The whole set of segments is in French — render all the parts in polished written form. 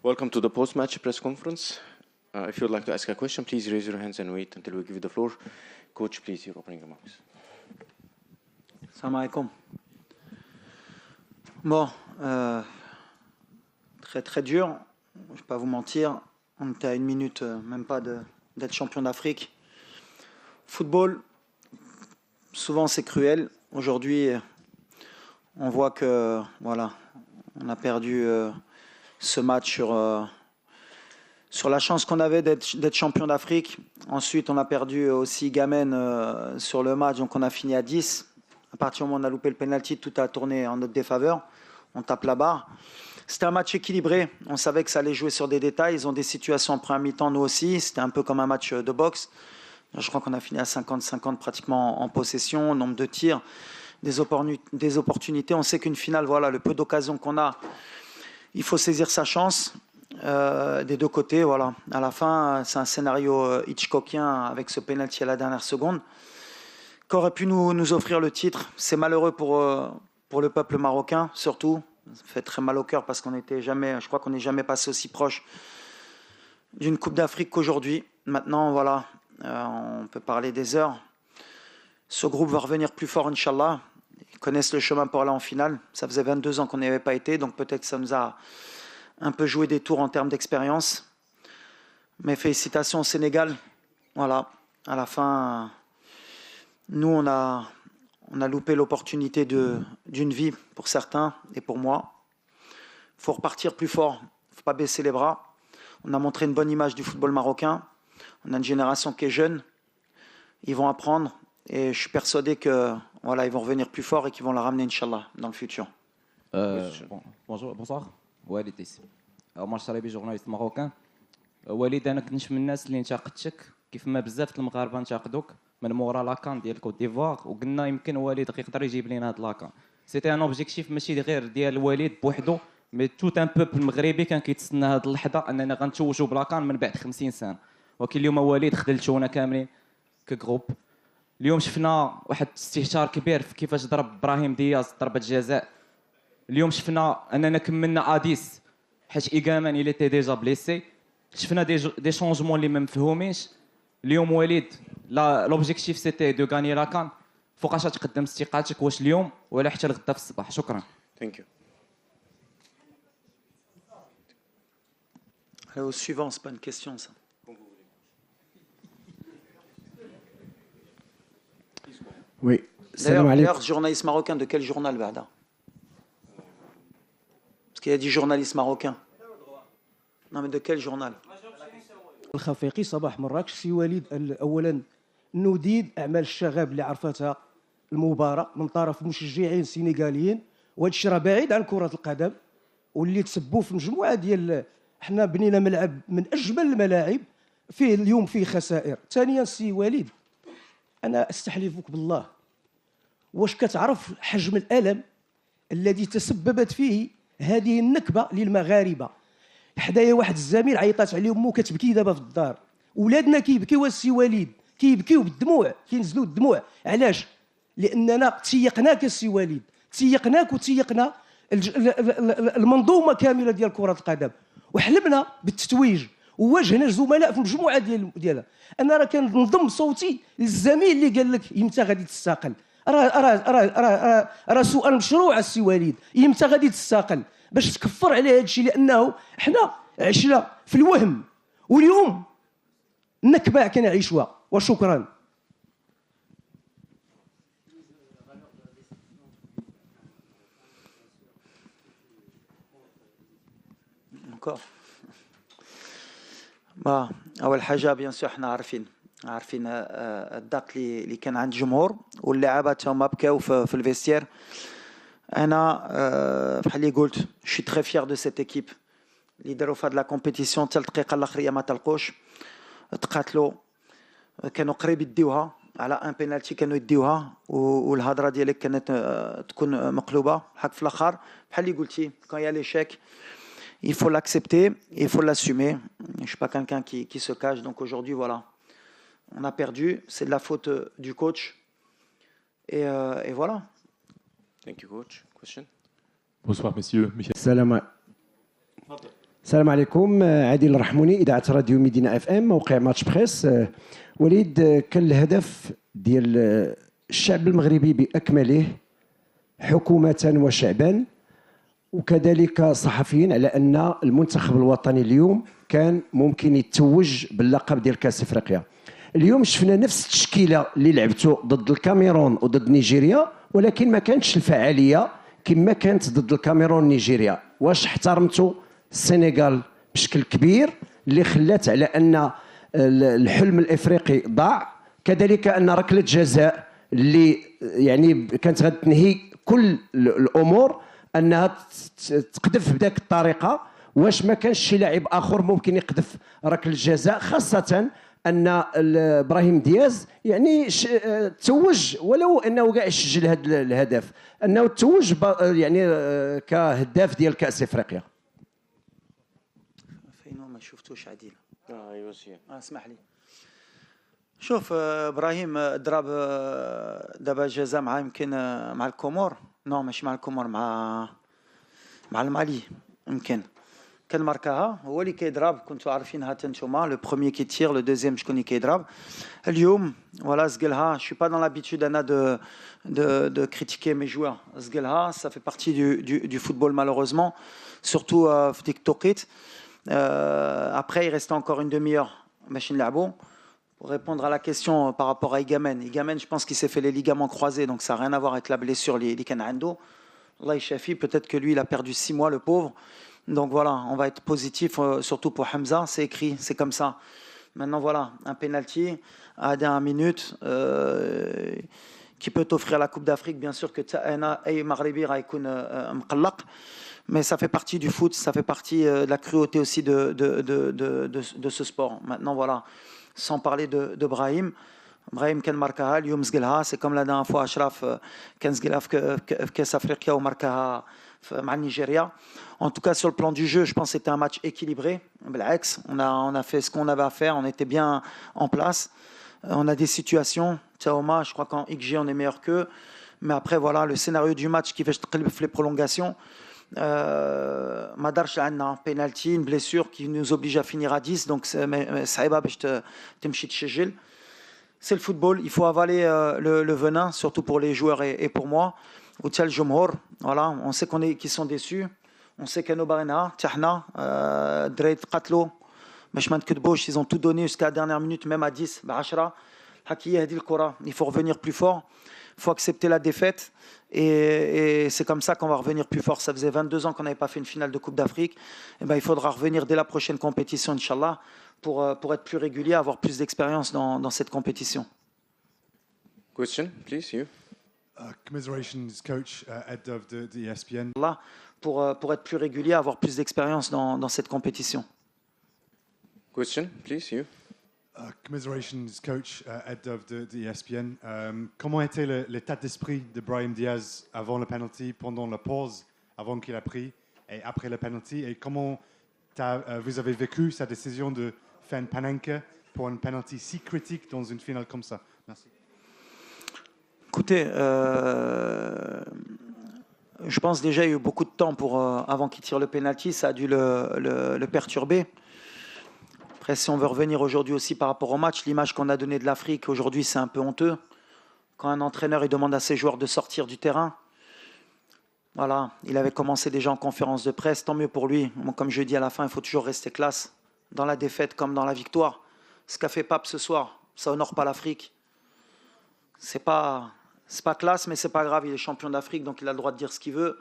Welcome to the post-match press conference. If you would like to ask a question, please raise your hands and wait until we give you the floor. Coach, please, your opening remarks. Salam alaikum. Bon, très dur, je ne vais pas vous mentir. On était à 1 minute, même pas d'être champion d'Afrique. Football, souvent c'est cruel. Aujourd'hui, on voit que voilà, on a perdu ce match sur la chance qu'on avait d'être champion d'Afrique. Ensuite, on a perdu aussi Gamen sur le match, donc on a fini à 10. À partir du moment où on a loupé le penalty, tout a tourné en notre défaveur. On tape la barre. C'était un match équilibré. On savait que ça allait jouer sur des détails. Ils ont des situations en première mi-temps, nous aussi. C'était un peu comme un match de boxe. Je crois qu'on a fini à 50-50 pratiquement en possession, nombre de tirs, des opportunités. On sait qu'une finale, voilà, le peu d'occasions qu'on a, il faut saisir sa chance des deux côtés. Voilà. À la fin, c'est un scénario Hitchcockien avec ce penalty à la dernière seconde qu'aurait pu nous offrir le titre. C'est malheureux pour le peuple marocain, surtout. Ça fait très mal au cœur parce qu'on n'était jamais, je crois qu'on n'est jamais passé aussi proche d'une Coupe d'Afrique qu'aujourd'hui. Maintenant, voilà, on peut parler des heures. Ce groupe va revenir plus fort, Inch'Allah. Ils connaissent le chemin pour aller en finale. Ça faisait 22 ans qu'on n'y avait pas été, donc peut-être que ça nous a un peu joué des tours en termes d'expérience. Mais félicitations au Sénégal. Voilà, à la fin... Nous, on a loupé l'opportunité d'une vie pour certains et pour moi. Il faut repartir plus fort, il ne faut pas baisser les bras. On a montré une bonne image du football marocain. On a une génération qui est jeune. Ils vont apprendre et je suis persuadé que voilà, ils vont revenir plus fort et qu'ils vont la ramener, Inch'Allah, dans le futur. Bonsoir. Walid ici. مرحبا بجورناليست ماروكان. وليد انا كنت من الناس اللي انتقدتك كيف ما بزاف المغاربه انتقدوك من مورا لاكان ديال كوت ديفوار وقلنا يمكن وليد يقدر يجيب لنا هاد لاكان. سيتي ان اوبجيكتيف ماشي غير ديال وليد بوحدو مي توت ان بوبل مغربي كان كيتسنى هاد اللحظه اننا غنتوجوا بلاكان من بعد 50 سنه. ولكن اليوم وليد خذلتونا كاملين كجروب. اليوم شفنا واحد استهتار كبير في كيفاش ضرب ابراهيم دياز ضربه جزاء. اليوم شفنا اننا كملنا اديس حيت ايغامان اللي تي ديجا بليسي. شفنا دي شونجمون اللي ما مفهومينش. اليوم وليد لوبجيكتيف سيتي دو غاني لاكان. فوقاش تقدم استقالتك واش اليوم ولا حتى لغدا في الصباح؟ شكرا. Thank you. Allez, au suivant, c'est pas une question ça. Oui. Salam D'ailleurs, alaikum. journaliste marocain, de quel journal, Bada? Parce qu'il a dit journaliste marocain. Non, mais de quel journal? الخفيقي صباح مراكش. سي وليد، اولا نديد اعمال الشغب اللي عرفتها المباراه من طرف مشجعين سينيغاليين، وهذا الشيء راه بعيد عن كره القدم واللي تسبوا في مجموعه ديال. احنا بنينا ملعب من اجمل الملاعب، فيه اليوم فيه خسائر. ثانيا سي وليد، انا استحلفك بالله، واش كتعرف حجم الالم الذي تسببت فيه هذه النكبه للمغاربه؟ حدايا واحد الزميل عيطات عليه امه كتبكي دابا في الدار، ولادنا كيبكيو السي وليد، كيبكيو بالدموع، كينزلوا الدموع. علاش؟ لاننا تيقناك السي وليد، تيقناك وتيقنا المنظومه كامله ديال كره القدم، وحلمنا بالتتويج وواجهنا الزملاء في المجموعه ديالها. انا راه كنضم صوتي للزميل اللي قال لك امتى غادي تستقل. راه سؤال مشروع السي وليد، امتى غادي تستقل باش تكفر على هذا الشيء؟ لانه حنا عشنا في الوهم واليوم النكبه كنعيشوها. وشكرا. اول حاجه بيان سور حنا عارفين الضغط اللي كان عند الجمهور واللاعبات هما بكاو في الفيستير. انا بحال اللي قلت شي تري فيير دو سيت ايكيب اللي داروا في هاد لا كومبيتيسيون حتى الدقيقه الاخريه ما تلقوش، تقاتلوا، كانوا قريب يديوها على ان بينالتي، كانوا يديوها والهضره ديالك كانت تكون مقلوبه. حق في الاخر بحال اللي قلتي كان يا ليشيك il faut l'accepter, il faut l'assumer. Je ne suis pas quelqu'un qui se cache. Donc aujourd'hui, voilà, on a perdu. C'est de la faute du coach. Et voilà. Thank you, coach. Question? Bonsoir, messieurs. Michel. Salam. السلام عليكم. عادل الرحموني، اذاعه راديو مدينه اف ام، موقع ماتش بريس. وليد، كان الهدف ديال الشعب المغربي باكمله، حكومه وشعبا وكذلك صحفيين، على ان المنتخب الوطني اليوم كان ممكن يتوج باللقب ديال كاس افريقيا. اليوم شفنا نفس التشكيله اللي لعبتوا ضد الكاميرون وضد نيجيريا، ولكن ما كانتش الفعاليه كما كانت ضد الكاميرون ونيجيريا. واش احترمتوا السنغال بشكل كبير اللي خلات على ان الحلم الافريقي ضاع؟ كذلك ان ركله جزاء اللي يعني كانت غتنهي كل الامور انها تقذف بداك الطريقه. واش ما كانش شي لاعب اخر ممكن يقذف ركله الجزاء، خاصه ان ابراهيم دياز يعني توج، ولو انه كاع سجل هذا الهدف، انه توج يعني كهداف ديال كاس افريقيا. فين ما شفتوش عديل. ايوه اسمح لي. شوف ابراهيم ضرب دابا جزاء مع يمكن مع الكومور، نو ماشي مع الكومور، مع المالي يمكن كان ماركاها، هو اللي كيضرب. كنتوا عارفينها نتوما، لو بروميير كي تير، لو دوزيام شكون اللي كيضرب. اليوم فوالا زقلها. Je suis pas dans l'habitude Anna de critiquer mes joueurs. زقلها ça fait partie du football malheureusement, surtout في ديك التوقيت. Après il restait encore une demi-heure باش نلعبوا. Pour répondre à la question par rapport à Igamen, je pense qu'il s'est fait les ligaments croisés, donc ça n'a rien à voir avec la blessure li kan عنده. Allah يشافي, peut-être que lui il a perdu 6 mois, le pauvre. Donc voilà, on va être positif, surtout pour Hamza, c'est écrit, c'est comme ça. Maintenant voilà, un penalty à la dernière minute qui peut t'offrir la Coupe d'Afrique. Bien sûr que Ta'ana et Maghribi raïkoun mqallaq, mais ça fait partie du foot, ça fait partie de la cruauté aussi de ce sport. Maintenant voilà, sans parler de Brahim. Brahim كان ماركاها اليوم زقلها, c'est comme la dernière fois Ashraf كان زقلها في كاس افريقيا وماركاها مع النيجيريا. En tout cas, sur le plan du jeu, je pense que c'était un match équilibré. On a fait ce qu'on avait à faire, on était bien en place. On a des situations. Taoma, je crois qu'en XG, on est meilleur qu'eux. Mais après, voilà, le scénario du match qui fait les prolongations. Madarch a un penalty, une blessure qui nous oblige à finir à 10. Donc, c'est le football. Il faut avaler le venin, surtout pour les joueurs et pour moi. Voilà, on sait qu'ils sont déçus. On sait qu'à nos barena, Tihna, Dreid Katlo, Meshman Kudbosh, ils ont tout donné jusqu'à la dernière minute, même à 10, Bachra. Il faut revenir plus fort, il faut accepter la défaite et c'est comme ça qu'on va revenir plus fort. Ça faisait 22 ans qu'on n'avait pas fait une finale de Coupe d'Afrique. Et ben, il faudra revenir dès la prochaine compétition, Inch'Allah, pour être plus régulier, avoir plus d'expérience dans cette compétition. Question, please, you. Commiserations, coach Ed Dove de ESPN. Pour être plus régulier, avoir plus d'expérience dans cette compétition. Question, please, you. Commiserations, coach Ed Dove de ESPN. Comment était l'état d'esprit de Brahim Diaz avant le penalty, pendant la pause, avant qu'il a pris, et après le penalty? Et comment vous avez vécu sa décision de faire une panenka pour un penalty si critique dans une finale comme ça? Merci. Écoutez, je pense déjà il y a eu beaucoup de temps avant qu'il tire le penalty, ça a dû le perturber. Après, si on veut revenir aujourd'hui aussi par rapport au match, l'image qu'on a donnée de l'Afrique aujourd'hui, c'est un peu honteux. Quand un entraîneur il demande à ses joueurs de sortir du terrain, voilà, il avait commencé déjà en conférence de presse, tant mieux pour lui. Comme je dis à la fin, il faut toujours rester classe, dans la défaite comme dans la victoire. Ce qu'a fait Pape ce soir, ça honore pas l'Afrique. C'est pas classe, mais c'est pas grave, il est champion d'Afrique, donc il a le droit de dire ce qu'il veut.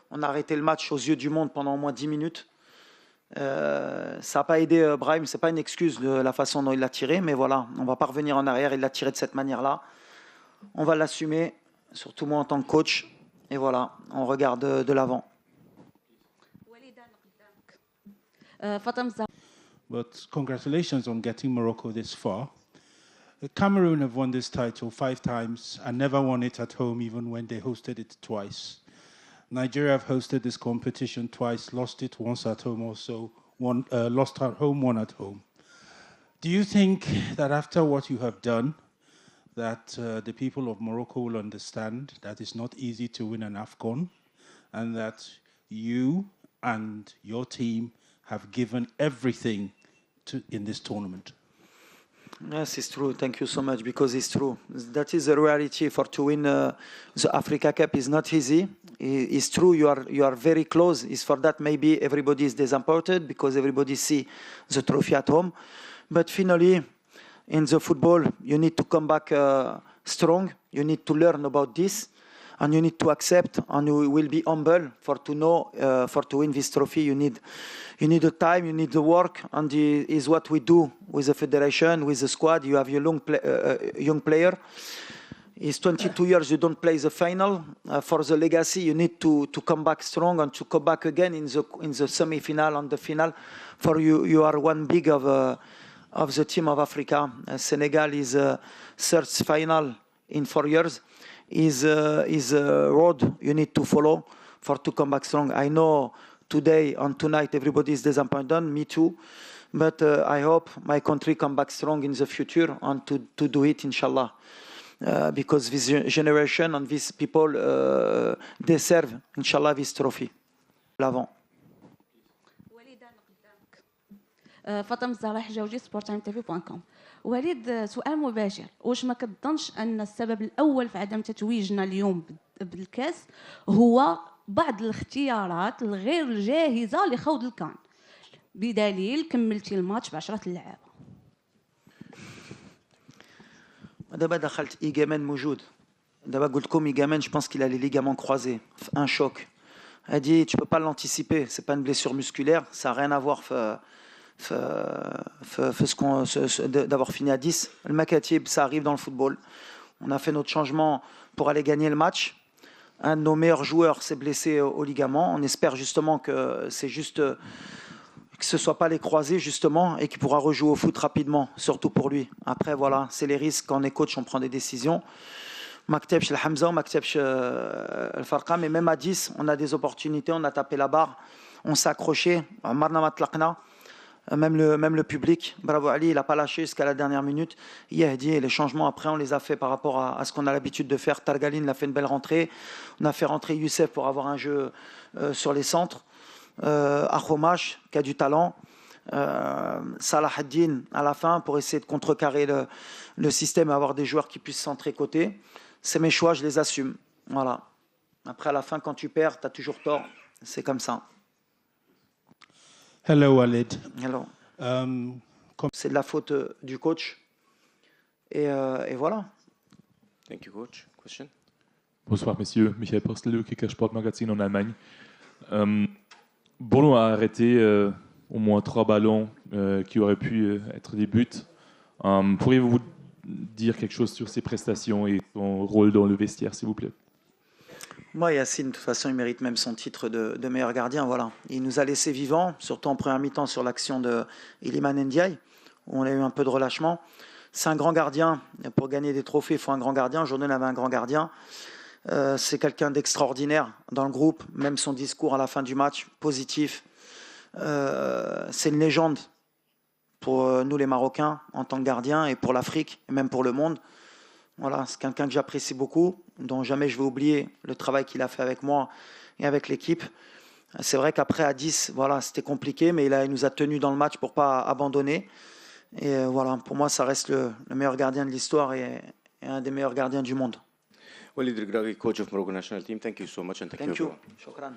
On a arrêté le match aux yeux du monde pendant au moins 10 minutes. Ça n'a pas aidé Brahim, c'est pas une excuse de la façon dont il l'a tiré, mais voilà, on va pas revenir en arrière, il l'a tiré de cette manière-là. On va l'assumer, surtout moi en tant que coach, et voilà, on regarde de l'avant. But congratulations on getting Morocco this far. Cameroon have won this title 5 times and never won it at home, even when they hosted it twice. Nigeria have hosted this competition twice, lost it once at home also, lost at home, one at home. Do you think that after what you have done, that the people of Morocco will understand that it's not easy to win an AFCON, and that you and your team have given everything in this tournament. Yes, it's true. Thank you so much, because it's true. That is the reality. For to win the Africa Cup is not easy. It's true. You are very close. It's for that maybe everybody is disappointed because everybody see the trophy at home. But finally, in the football, you need to come back strong. You need to learn about this, and you need to accept, and you will be humble for to know for to win this trophy. You need the time, you need the work, and is what we do with the federation, with the squad. You have your young player. It's 22 years you don't play the final. For the legacy, you need to come back strong and to come back again in the semi-final and the final. For you are one big of the team of Africa. Senegal is third final in 4 years. Is a road you need to follow for to come back strong. I know today and tonight everybody is disappointed, me too, but I hope my country come back strong in the future and to do it, inshallah, because this generation and these people deserve, inshallah, this trophy. L'avant. فاطمه الزهراء حجاوجي sportimetv.com. وليد، سؤال مباشر، واش ما كتظنش ان السبب الاول في عدم تتويجنا اليوم بالكاس هو بعض الاختيارات الغير جاهزه لخوض الكان، بدليل كملتي الماتش ب10 لعابه؟ دابا دخلت إيجامان موجود. دابا قلت لكم إيجامان je pense qu'il a les ligaments croisés, un choc. Elle dit tu peux pas l'anticiper, c'est pas une blessure musculaire, ça a rien à voir d'avoir fini à 10. Le Makatib, ça arrive dans le football. On a fait notre changement pour aller gagner le match. Un de nos meilleurs joueurs s'est blessé au ligament. On espère justement que c'est juste que ce ne soit pas les croisés justement et qu'il pourra rejouer au foot rapidement, surtout pour lui. Après voilà, c'est les risques. Quand on est coach, on prend des décisions. Maktebch le Hamza, Maktebch le Farqa, mais même à 10, on a des opportunités, on a tapé la barre, on s'est accroché. Marna Matlaqna. Même le public, bravo Ali, il n'a pas lâché jusqu'à la dernière minute. Yahdi, les changements après, on les a fait par rapport à ce qu'on a l'habitude de faire. Targaline a fait une belle rentrée. On a fait rentrer Youssef pour avoir un jeu sur les centres. Akhomash, qui a du talent. Salah ad-Din à la fin pour essayer de contrecarrer le système et avoir des joueurs qui puissent centrer côté. C'est mes choix, je les assume. Voilà. Après, à la fin, quand tu perds, tu as toujours tort. C'est comme ça. Hello, Walid. Hello. C'est de la faute du coach. Et voilà. Thank you, coach. Question? Bonsoir, messieurs. Michael Postel, Kicker Sport Magazine en Allemagne. Bordeaux a arrêté au moins 3 ballons qui auraient pu être des buts. Pourriez-vous dire quelque chose sur ses prestations et son rôle dans le vestiaire, s'il vous plaît? Moi, Yacine, de toute façon, il mérite même son titre de meilleur gardien. Voilà. Il nous a laissé vivants, surtout en première mi-temps sur l'action de Iliman Ndiaye, où on a eu un peu de relâchement. C'est un grand gardien. Pour gagner des trophées, il faut un grand gardien. Aujourd'hui, on avait un grand gardien. C'est quelqu'un d'extraordinaire dans le groupe. Même son discours à la fin du match, positif. C'est une légende pour nous, les Marocains, en tant que gardien, et pour l'Afrique, et même pour le monde. Voilà, c'est quelqu'un que j'apprécie beaucoup, dont jamais je vais oublier le travail qu'il a fait avec moi et avec l'équipe. C'est vrai qu'après à 10, voilà, c'était compliqué, mais il nous a tenus dans le match pour ne pas abandonner. Et voilà, pour moi, ça reste le meilleur gardien de l'histoire et un des meilleurs gardiens du monde. Walid Regragui, coach of Morocco national team. Thank you so much and thank you. Shukran.